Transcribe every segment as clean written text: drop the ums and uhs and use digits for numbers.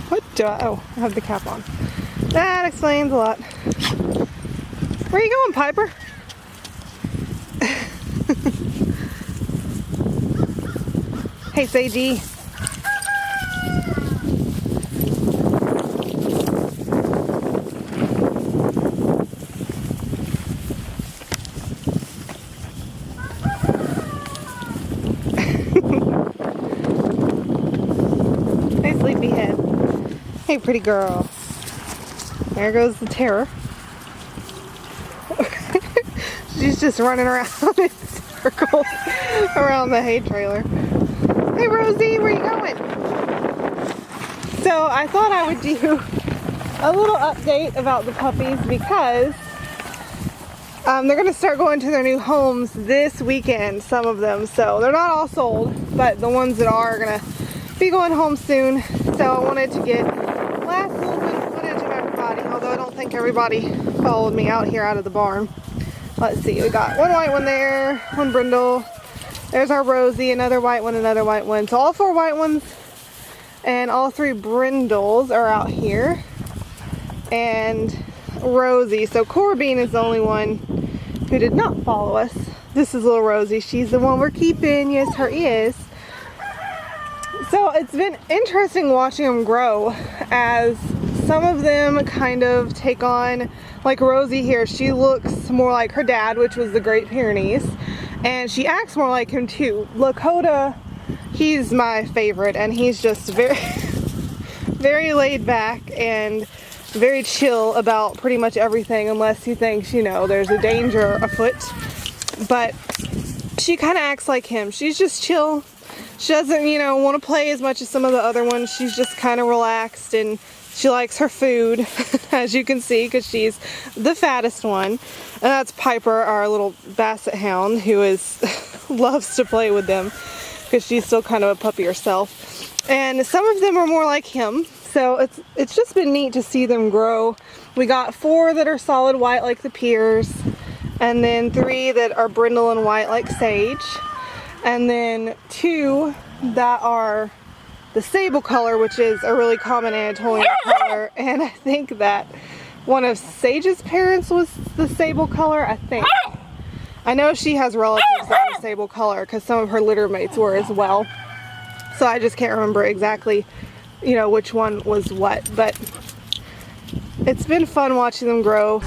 What do I, oh, I have the cap on. That explains a lot. Where are you going, Piper? Hey, Seiji. Hey, sleepyhead. Hey, pretty girl. There goes the terror. She's just running around in circles around the hay trailer. Hey, Rosie, where you going? So I thought I would do a little update about the puppies because they're going to start going to their new homes this weekend, some of them. So they're not all sold, but the ones that are going to be going home soon. So I wanted to get last little bit of footage of everybody, although I don't think everybody followed me out here out of the barn. Let's see, we got one white one there, one brindle. There's our Rosie, another white one, another white one. So all 4 white ones and all 3 brindles are out here. And Rosie. So Cora Bean is the only one who did not follow us. This is little Rosie. She's the one we're keeping. Yes, her is. So it's been interesting watching them grow as some of them kind of take on, like Rosie here, she looks more like her dad, which was the Great Pyrenees, and she acts more like him too. Lakota, he's my favorite, and he's just very, very laid back and very chill about pretty much everything unless he thinks, you know, there's a danger afoot. But she kind of acts like him. She's just chill. She doesn't, you know, want to play as much as some of the other ones. She's just kind of relaxed, and she likes her food, as you can see, because she's the fattest one. And that's Piper, our little basset hound, who is loves to play with them because she's still kind of a puppy herself. And some of them are more like him. So it's just been neat to see them grow. We got 4 that are solid white like the Piers, and then 3 that are brindle and white like Sage, and then 2 that are the sable color, which is a really common Anatolian color, and I think that one of Sage's parents was the sable color, I think. I know she has relatives that are sable color because some of her litter mates were as well. So I just can't remember exactly, you know, which one was what, but it's been fun watching them grow.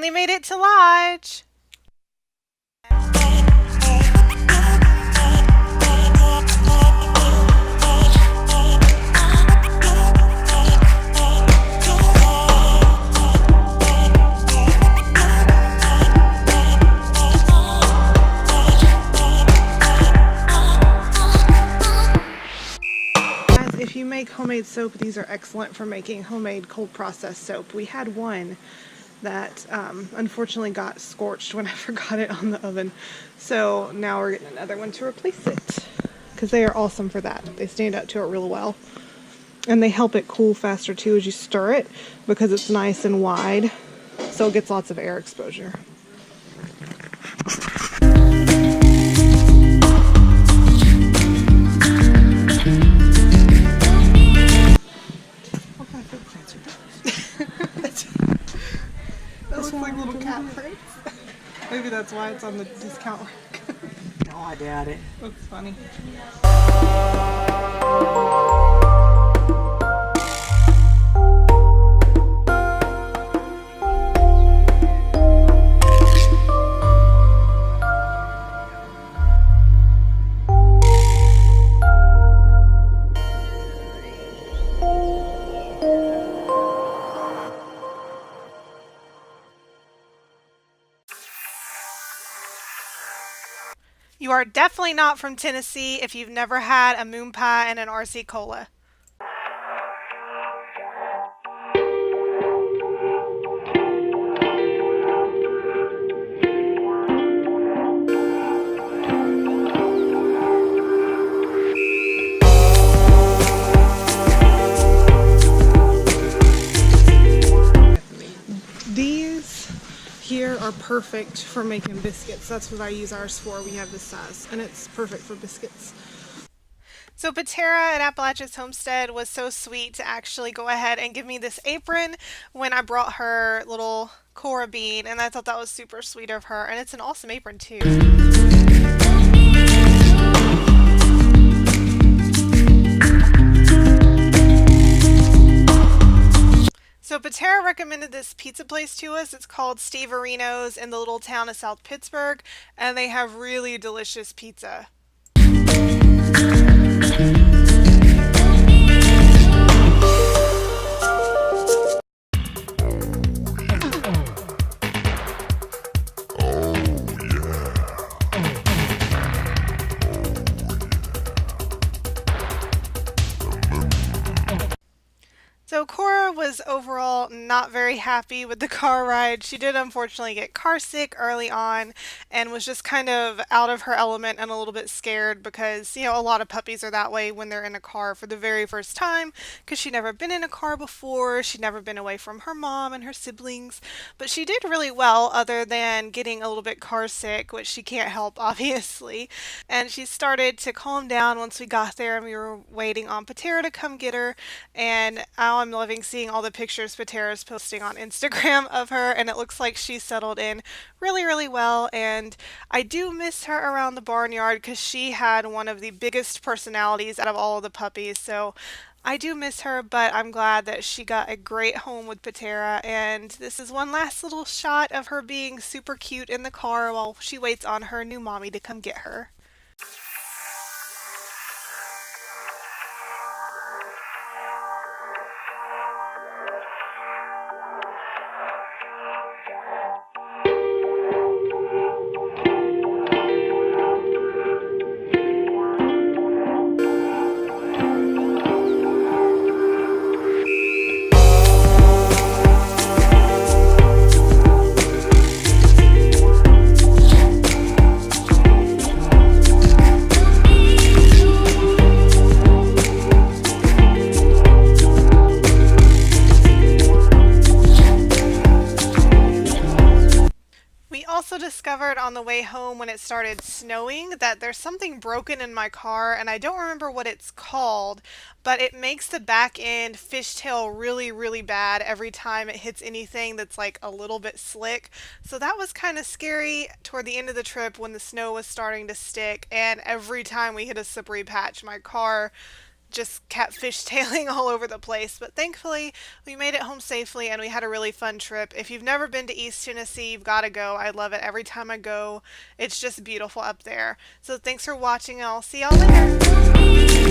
finally made it to Lodge. If you make homemade soap, these are excellent for making homemade cold processed soap. We had one that unfortunately got scorched when I forgot it on the oven. So now we're getting another one to replace it because they are awesome for that. They stand up to it real well. And they help it cool faster too as you stir it because it's nice and wide. So it gets lots of air exposure. That looks like little cat prints. Maybe that's why it's on the discount rack. No, I doubt it. Looks funny. You are definitely not from Tennessee if you've never had a moon pie and an RC Cola. These here are perfect for making biscuits. That's what I use ours for. We have this size and it's perfect for biscuits. So Patara at Appalachia's Homestead was so sweet to actually go ahead and give me this apron when I brought her little Cora bean, and I thought that was super sweet of her, and it's an awesome apron too. So Patara recommended this pizza place to us. It's called Steve Areno's in the little town of South Pittsburg, and they have really delicious pizza. So Cora was overall not very happy with the car ride. She did unfortunately get car sick early on and was just kind of out of her element and a little bit scared because, you know, a lot of puppies are that way when they're in a car for the very first time because she'd never been in a car before. She'd never been away from her mom and her siblings. But she did really well other than getting a little bit car sick, which she can't help obviously. And she started to calm down once we got there and we were waiting on Patara to come get her. And I'm loving seeing all the pictures Patara's posting on Instagram of her, and it looks like she's settled in really, really well. And I do miss her around the barnyard because she had one of the biggest personalities out of all of the puppies. So I do miss her, but I'm glad that she got a great home with Patara. And this is one last little shot of her being super cute in the car while she waits on her new mommy to come get her. Discovered on the way home when it started snowing that there's something broken in my car, and I don't remember what it's called, but it makes the back end fishtail really, really bad every time it hits anything that's like a little bit slick. So that was kind of scary toward the end of the trip when the snow was starting to stick, and every time we hit a slippery patch, my car just kept fishtailing all over the place. But thankfully, we made it home safely and we had a really fun trip. If you've never been to East Tennessee, you've got to go. I love it every time I go. It's just beautiful up there. So thanks for watching and I'll see y'all later.